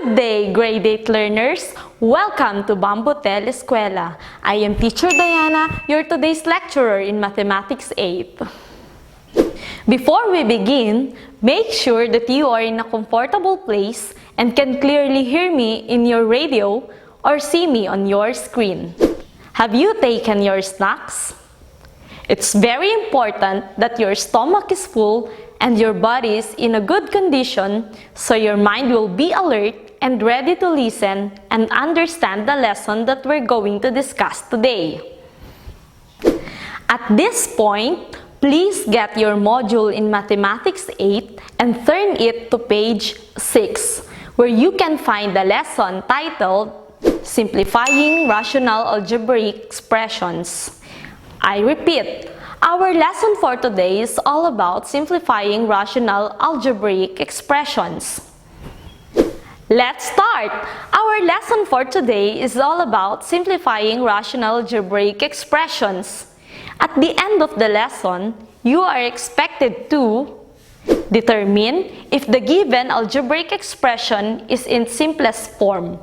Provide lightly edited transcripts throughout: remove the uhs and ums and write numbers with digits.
Good day, grade 8 learners! Welcome to Bambutel Eskwela. I am Teacher Diana, your today's lecturer in Mathematics 8. Before we begin, make sure that you are in a comfortable place and can clearly hear me in your radio or see me on your screen. Have you taken your snacks? It's very important that your stomach is full and your body is in a good condition so your mind will be alert and ready to listen and understand the lesson that we're going to discuss today. At this point, please get your module in Mathematics 8 and turn it to page 6, where you can find the lesson titled Simplifying Rational Algebraic Expressions. I repeat, our lesson for today is all about simplifying rational algebraic expressions. Let's start! Our lesson for today is all about simplifying rational algebraic expressions. At the end of the lesson, you are expected to determine if the given algebraic expression is in simplest form,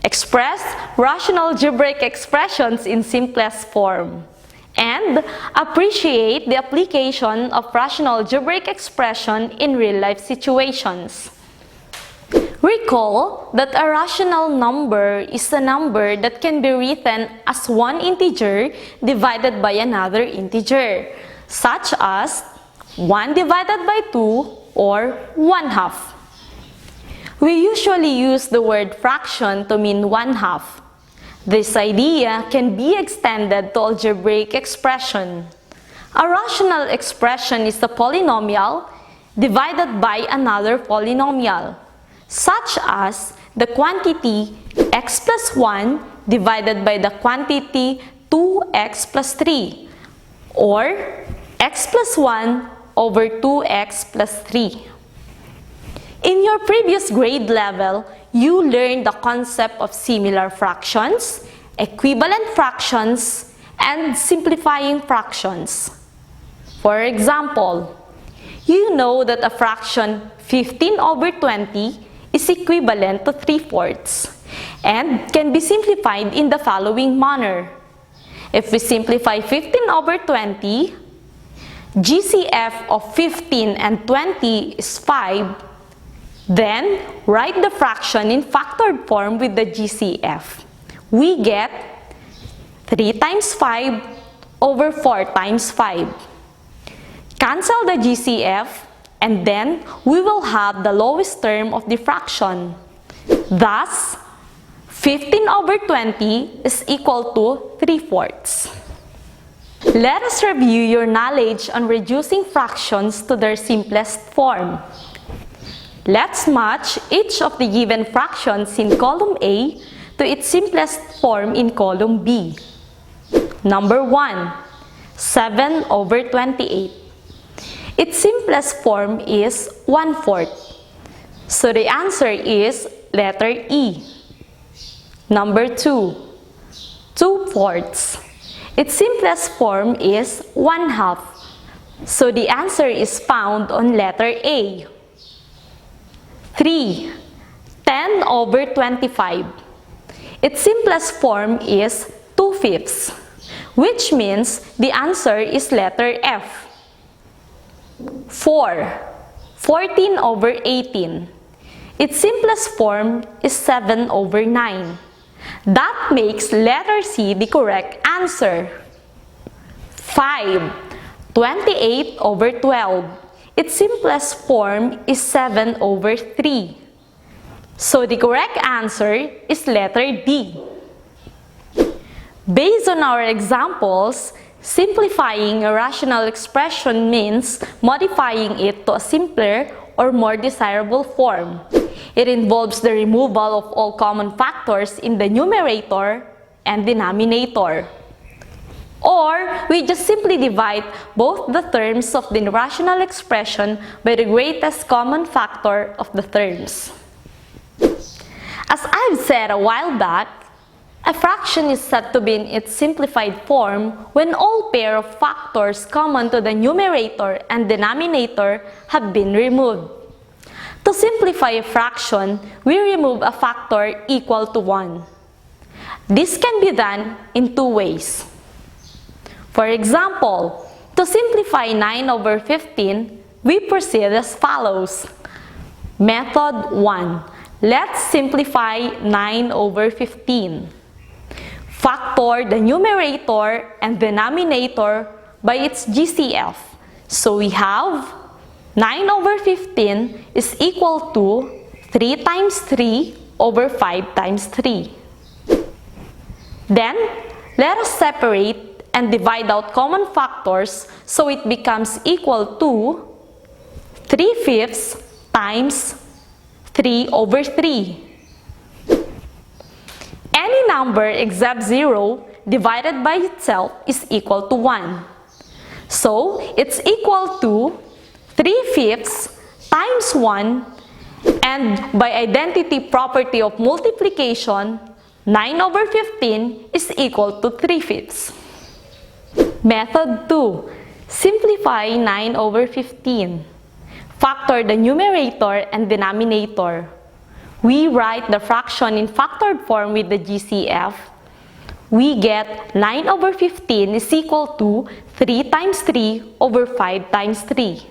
express rational algebraic expressions in simplest form, and appreciate the application of rational algebraic expression in real-life situations. Recall that a rational number is a number that can be written as one integer divided by another integer, such as 1 divided by 2 or 1/2. We usually use the word fraction to mean 1/2. This idea can be extended to algebraic expression. A rational expression is a polynomial divided by another polynomial, such as the quantity x plus 1 divided by the quantity 2x plus 3, or x plus 1 over 2x plus 3. In your previous grade level, you learned the concept of similar fractions, equivalent fractions, and simplifying fractions. For example, you know that a fraction 15 over 20 is equivalent to 3/4 and can be simplified in the following manner. If we simplify 15 over 20, GCF of 15 and 20 is 5. Then, write the fraction in factored form with the GCF. We get 3 times 5 over 4 times 5. Cancel the GCF, and then we will have the lowest term of the fraction. Thus, 15 over 20 is equal to 3/4. Let us review your knowledge on reducing fractions to their simplest form. Let's match each of the given fractions in column A to its simplest form in column B. Number 1, 7 over 28. Its simplest form is 1/4. So the answer is letter E. Number 2, 2/4. Its simplest form is 1/2. So the answer is found on letter A. 3, 10 over 25. Its simplest form is 2/5, which means the answer is letter F. 4, 14 over 18. Its simplest form is 7 over 9. That makes letter C the correct answer. 5, 28 over 12. Its simplest form is 7 over 3. So the correct answer is letter D. Based on our examples, simplifying a rational expression means modifying it to a simpler or more desirable form. It involves the removal of all common factors in the numerator and denominator. Or, we just simply divide both the terms of the rational expression by the greatest common factor of the terms. As I've said a while back, a fraction is said to be in its simplified form when all pair of factors common to the numerator and denominator have been removed. To simplify a fraction, we remove a factor equal to 1. This can be done in two ways. For example, to simplify 9 over 15, we proceed as follows. Method 1. Let's simplify 9 over 15. Factor the numerator and denominator by its GCF. So we have 9 over 15 is equal to 3 times 3 over 5 times 3. Then, let us separate and divide out common factors so it becomes equal to 3/5 times 3 over 3. Any number except 0 divided by itself is equal to 1. So, it's equal to 3/5 times 1, and by identity property of multiplication, 9 over 15 is equal to 3/5. Method 2. Simplify 9 over 15. Factor the numerator and denominator. We write the fraction in factored form with the GCF. We get 9 over 15 is equal to 3 times 3 over 5 times 3.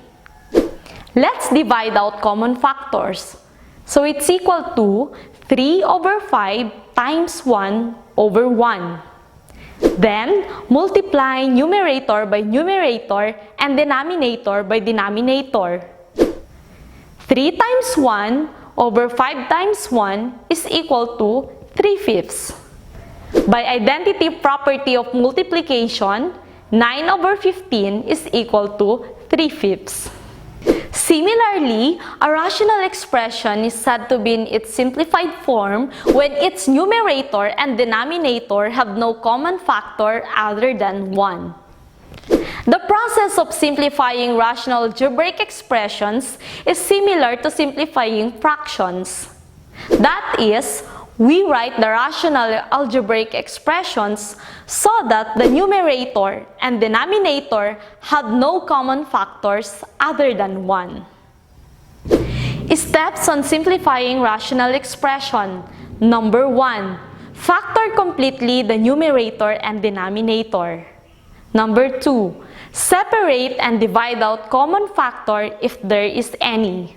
Let's divide out common factors. So it's equal to 3 over 5 times 1 over 1. Then, multiply numerator by numerator and denominator by denominator. 3 times 1 over 5 times 1 is equal to 3/5. By identity property of multiplication, 9 over 15 is equal to 3/5. Similarly, a rational expression is said to be in its simplified form when its numerator and denominator have no common factor other than 1. The process of simplifying rational algebraic expressions is similar to simplifying fractions. That is, we write the rational algebraic expressions so that the numerator and denominator have no common factors other than 1. Steps on simplifying rational expression. Number 1. Factor completely the numerator and denominator. Number 2. Separate and divide out common factor if there is any.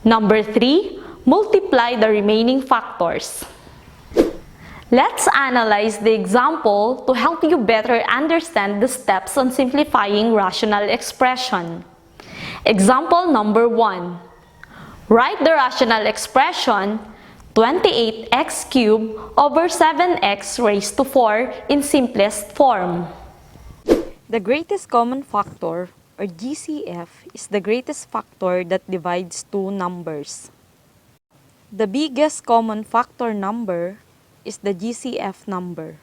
Number 3. Multiply the remaining factors. Let's analyze the example to help you better understand the steps on simplifying rational expression. Example number 1. Write the rational expression 28x cubed over 7x raised to 4 in simplest form. The greatest common factor, or GCF, is the greatest factor that divides two numbers. The biggest common factor number is the GCF number.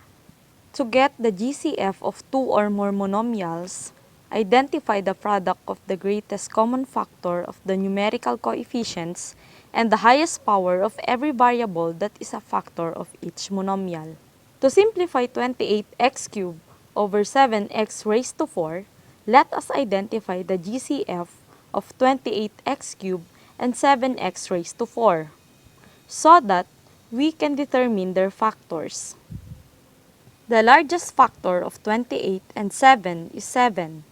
To get the GCF of two or more monomials, identify the product of the greatest common factor of the numerical coefficients and the highest power of every variable that is a factor of each monomial. To simplify 28x cubed over 7x raised to 4, let us identify the GCF of 28x cubed and 7x raised to 4, so that we can determine their factors. The largest factor of 28 and 7 is 7.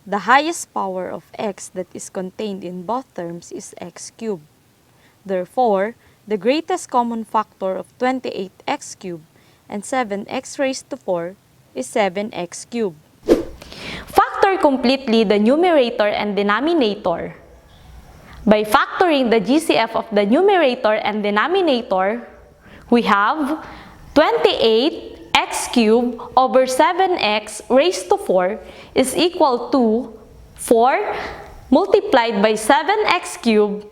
The highest power of x that is contained in both terms is x cubed. Therefore, the greatest common factor of 28x cubed and 7x raised to 4 is 7x cubed. Factor completely the numerator and denominator. By factoring the GCF of the numerator and denominator, we have 28x cubed over 7x raised to 4 is equal to 4 multiplied by 7x cubed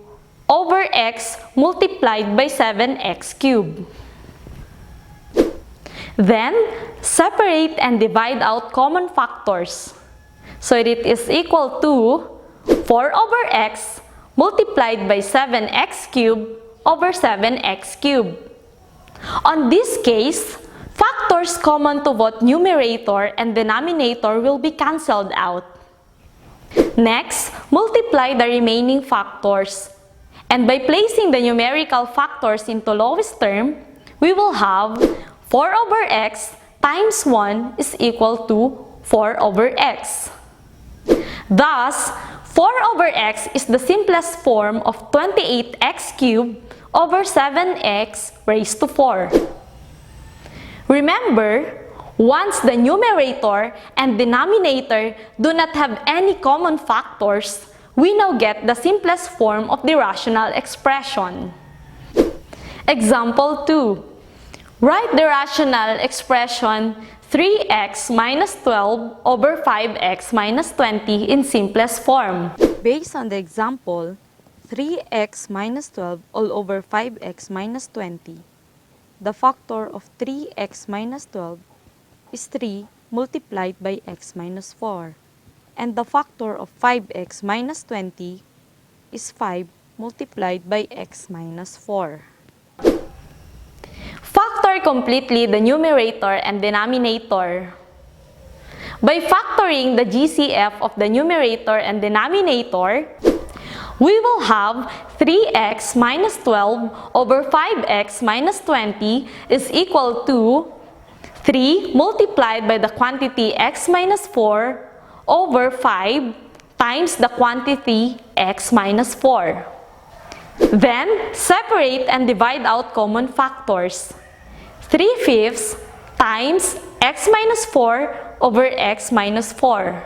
over x multiplied by 7x cubed. Then, separate and divide out common factors. So it is equal to 4 over x multiplied by 7x cubed over 7x cubed. On this case, factors common to both numerator and denominator will be cancelled out. Next, multiply the remaining factors And by placing the numerical factors into lowest term, we will have 4 over x times 1 is equal to 4 over x. Thus, 4 over x is the simplest form of 28x cubed over 7x raised to 4. Remember, once the numerator and denominator do not have any common factors, we now get the simplest form of the rational expression. Example 2. Write the rational expression 3x minus 12 over 5x minus 20 in simplest form. Based on the example, 3x minus 12 all over 5x minus 20, the factor of 3x minus 12 is 3 multiplied by x minus 4. And the factor of 5x minus 20 is 5 multiplied by x minus 4. Factor completely the numerator and denominator. By factoring the GCF of the numerator and denominator, we will have 3x minus 12 over 5x minus 20 is equal to 3 multiplied by the quantity x minus 4 over 5 times the quantity x minus 4. Then, separate and divide out common factors. 3/5 times x minus 4 over x minus 4.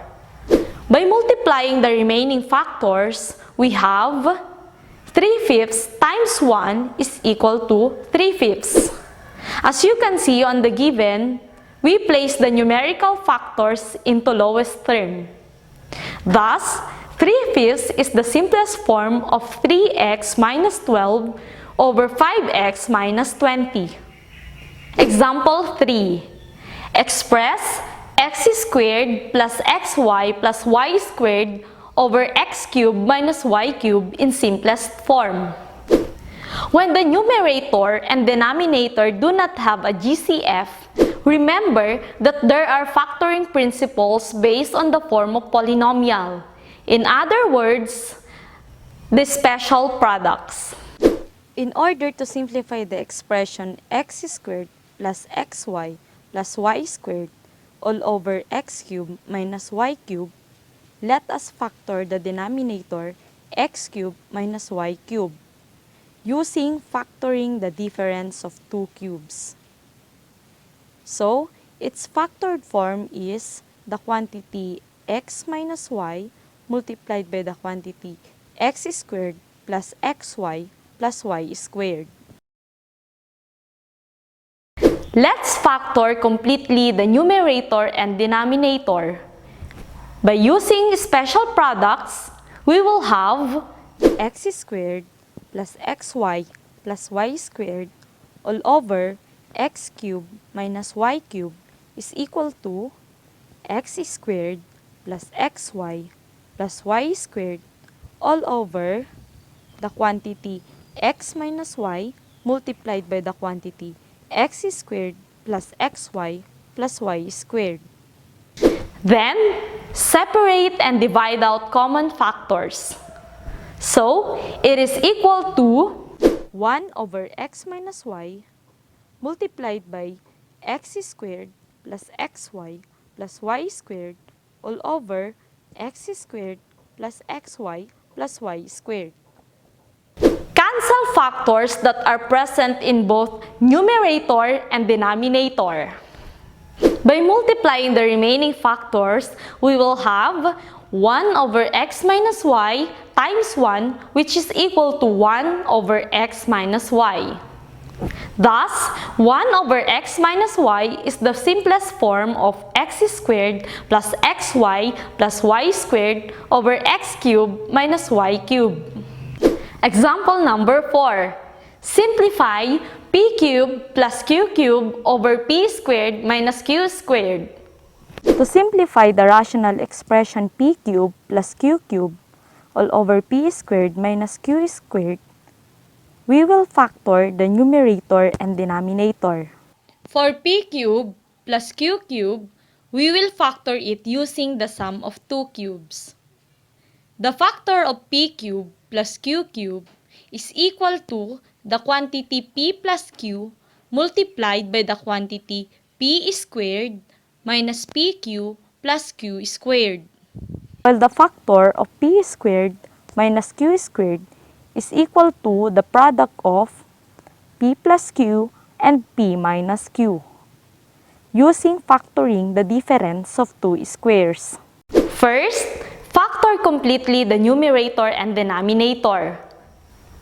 By multiplying the remaining factors, we have 3/5 times 1 is equal to 3/5. As you can see on the given, we place the numerical factors into lowest term. Thus, 3/5 is the simplest form of 3x minus 12 over 5x minus 20. Example 3. Express x squared plus xy plus y squared over x cubed minus y cubed in simplest form. When the numerator and denominator do not have a GCF, remember that there are factoring principles based on the form of polynomial. In other words, the special products. In order to simplify the expression x squared plus xy plus y squared all over x cubed minus y cubed, let us factor the denominator x cubed minus y cubed, using factoring the difference of two cubes. So, its factored form is the quantity x minus y multiplied by the quantity x squared plus xy plus y squared. Let's factor completely the numerator and denominator. By using special products, we will have x squared plus xy plus y squared all over x cubed minus y cubed is equal to x squared plus xy plus y squared all over the quantity x minus y multiplied by the quantity x squared plus xy plus y squared. Then, separate and divide out common factors. So, it is equal to 1 over x minus y multiplied by x squared plus xy plus y squared all over x squared plus xy plus y squared. Cancel factors that are present in both numerator and denominator. By multiplying the remaining factors, we will have 1 over x minus y times 1, which is equal to 1 over x minus y. Thus, 1 over x minus y is the simplest form of x squared plus xy plus y squared over x cubed minus y cubed. Example number 4. Simplify p cubed plus q cubed over p squared minus q squared. To simplify the rational expression p cubed plus q cubed all over p squared minus q squared, we will factor the numerator and denominator. For p cubed plus q cubed, we will factor it using the sum of two cubes. The factor of p cubed plus q cubed is equal to the quantity p plus q multiplied by the quantity p squared minus pq plus q squared. While the factor of p squared minus q squared is equal to the product of p plus q and p minus q, using factoring the difference of two squares. First, factor completely the numerator and denominator.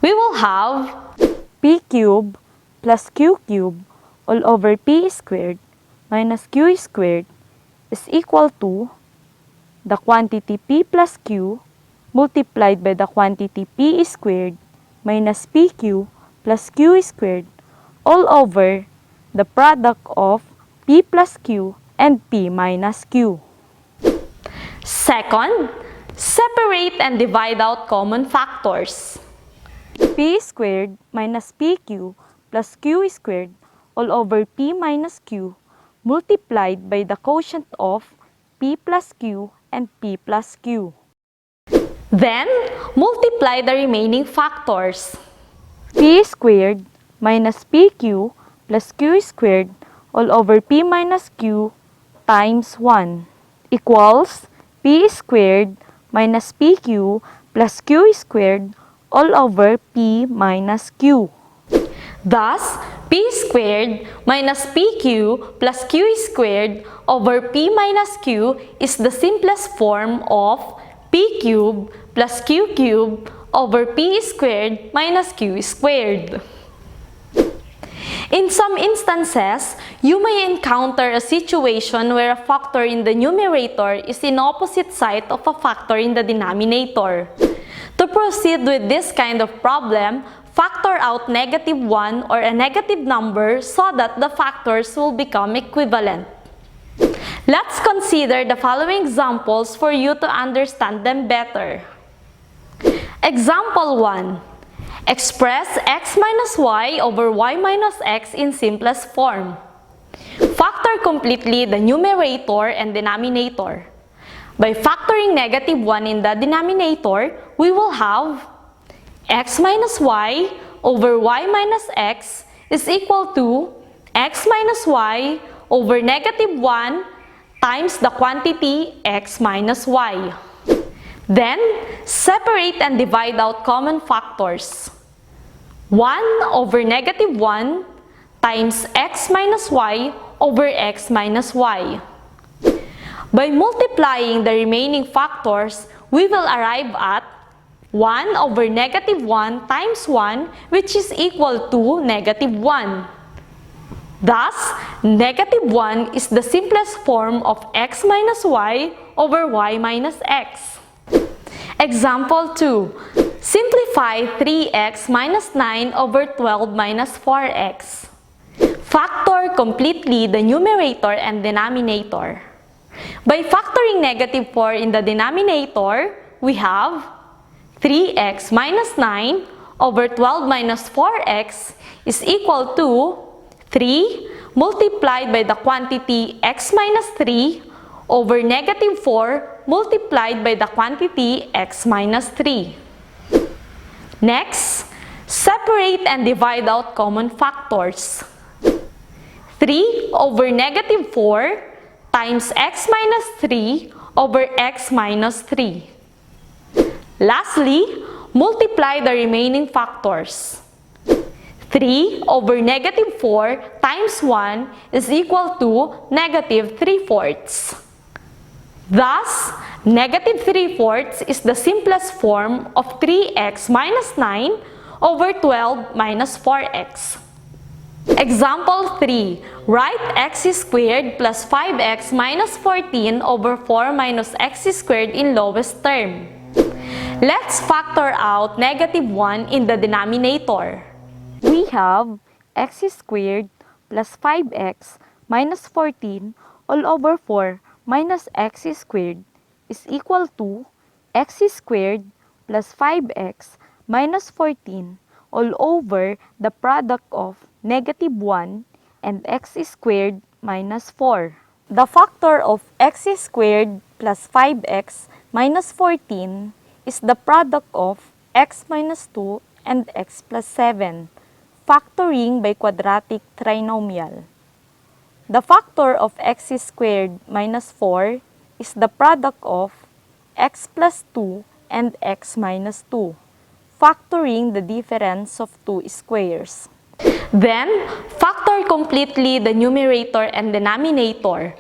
We will have p cubed plus q cubed all over p squared minus q squared is equal to the quantity p plus q multiplied by the quantity p squared minus pq plus q squared all over the product of p plus q and p minus q. second, separate and divide out common factors. p squared minus pq plus q squared all over p minus q multiplied by the quotient of p plus q and p plus q. Then, multiply the remaining factors. p squared minus pq plus q squared all over p minus q times 1 equals p squared minus pq plus q squared all over p minus q. Thus, p squared minus pq plus q squared over p minus q is the simplest form of p cubed plus q cubed over p squared minus q squared. In some instances, you may encounter a situation where a factor in the numerator is in opposite side of a factor in the denominator. To proceed with this kind of problem, factor out -1 or a negative number so that the factors will become equivalent. Let's consider the following examples for you to understand them better. Example 1. Express x minus y over y minus x in simplest form. Factor completely the numerator and denominator. By factoring -1 in the denominator, we will have x minus y over y minus x is equal to x minus y over -1 times the quantity x minus y. Then, separate and divide out common factors. 1 over -1 times x minus y over x minus y. By multiplying the remaining factors, we will arrive at 1 over -1 times 1, which is equal to -1. Thus, -1 is the simplest form of x minus y over y minus x. Example 2. Simplify 3x minus 9 over 12 minus 4x. Factor completely the numerator and denominator. By factoring -4 in the denominator, we have 3x minus 9 over 12 minus 4x is equal to 3 multiplied by the quantity x minus 3 over -4 multiplied by the quantity x minus 3. Next, separate and divide out common factors. 3 over -4 times x minus 3 over x minus 3. Lastly, multiply the remaining factors. 3 over -4 times 1 is equal to -3/4. Thus, -3/4 is the simplest form of 3x minus 9 over 12 minus 4x. Example 3. Write x squared plus 5x minus 14 over 4 minus x squared in lowest term. Let's factor out -1 in the denominator. We have x squared plus 5x minus 14 all over 4 minus x squared is equal to x squared plus 5x minus 14 all over the product of -1 and x squared minus 4. The factor of x squared plus 5x minus 14 is the product of x minus 2 and x plus 7. Factoring by quadratic trinomial. The factor of x squared minus 4 is the product of x plus 2 and x minus 2, factoring the difference of two squares. Then, factor completely the numerator and denominator.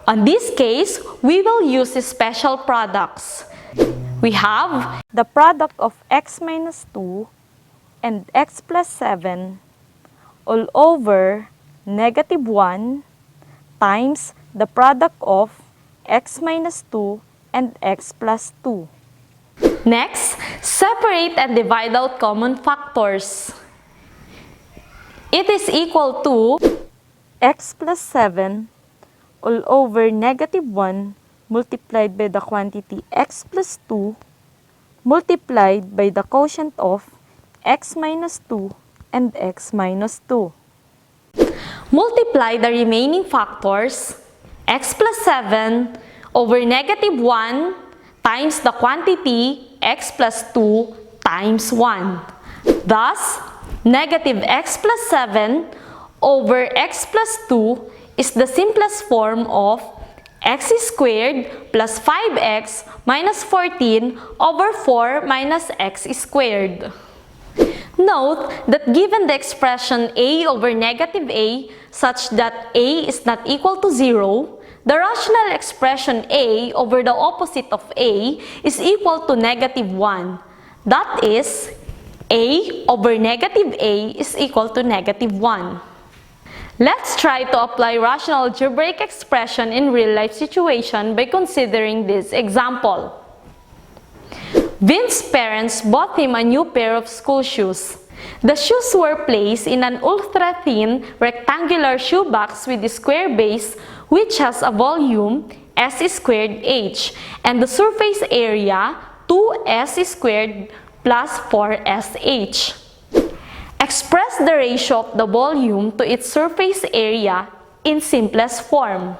On this case, we will use special products. We have The product of x minus 2 and x plus 7 all over negative 1 times the product of x minus 2 and x plus 2. next, separate and divide out common factors. It is equal to X plus 7 all over negative 1 multiplied by the quantity x plus 2 multiplied by the quotient of x minus 2 and x minus 2. multiply the remaining factors, x plus 7 over negative 1 times the quantity x plus 2 times 1. Thus, negative x plus 7 over x plus 2 is the simplest form of x squared plus 5x minus 14 over 4 minus x squared. Note that given the expression a over negative a such that a is not equal to 0, the rational expression a over the opposite of a is equal to negative 1. That is, a over negative a is equal to negative 1. Let's try to apply rational algebraic expression in real-life situation by considering this example. Vince's parents bought him a new pair of school shoes. The shoes were placed in an ultra-thin rectangular shoebox with a square base which has a volume s squared h and the surface area 2s squared plus 4sh. Express the ratio of the volume to its surface area in simplest form.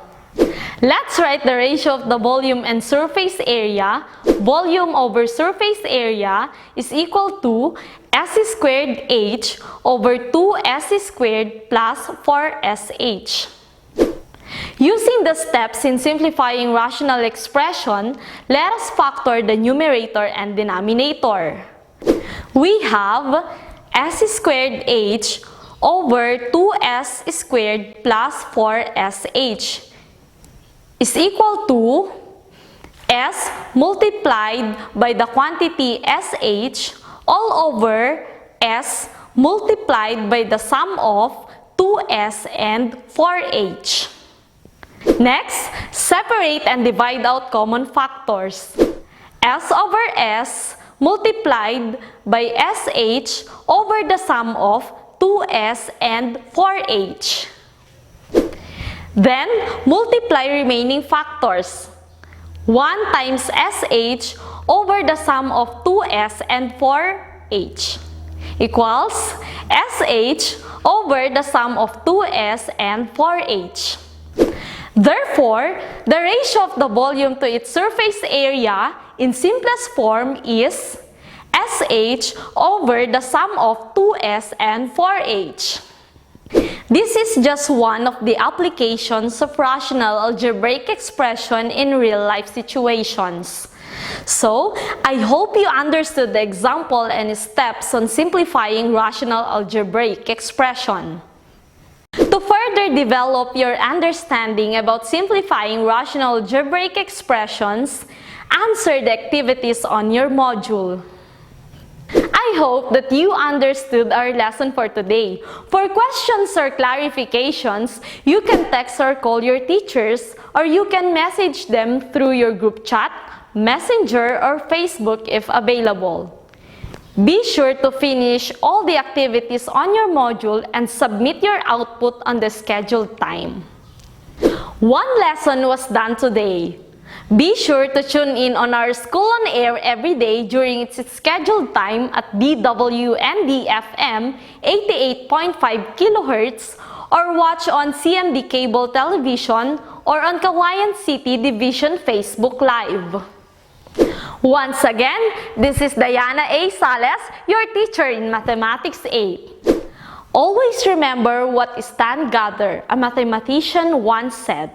Let's write the ratio of the volume and surface area. Volume over surface area is equal to s squared h over 2s squared plus 4sh. Using the steps in simplifying rational expression, let us factor the numerator and denominator. We have s squared h over 2s squared plus 4sh is equal to s multiplied by the quantity sh all over s multiplied by the sum of 2s and 4h. Next, separate and divide out common factors. S over s multiplied by sh over the sum of 2s and 4h. Then, multiply remaining factors. 1 times sh over the sum of 2s and 4h equals sh over the sum of 2s and 4h. Therefore, the ratio of the volume to its surface area in simplest form is sh over the sum of 2s and 4h. This is just one of the applications of rational algebraic expression in real-life situations. So, I hope you understood the example and steps on simplifying rational algebraic expression. To further develop your understanding about simplifying rational algebraic expressions, answer the activities on your module. I hope that you understood our lesson for today. For questions or clarifications, you can text or call your teachers, or you can message them through your group chat, Messenger, or Facebook if available. Be sure to finish all the activities on your module and submit your output on the scheduled time. One lesson was done today. Be sure to tune in on our School on Air every day during its scheduled time at DWND-FM 88.5 kHz or watch on CMD Cable Television or on Kawayan City Division Facebook Live. Once again, this is Diana A. Sales, your teacher in Mathematics 8. Always remember what Stan Gather, a mathematician, once said.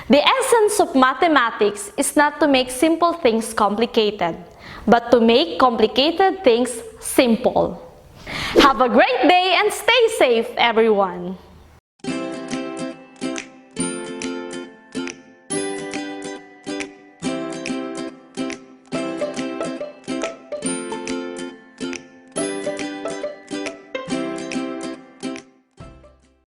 The essence of mathematics is not to make simple things complicated, but to make complicated things simple. Have a great day and stay safe, everyone!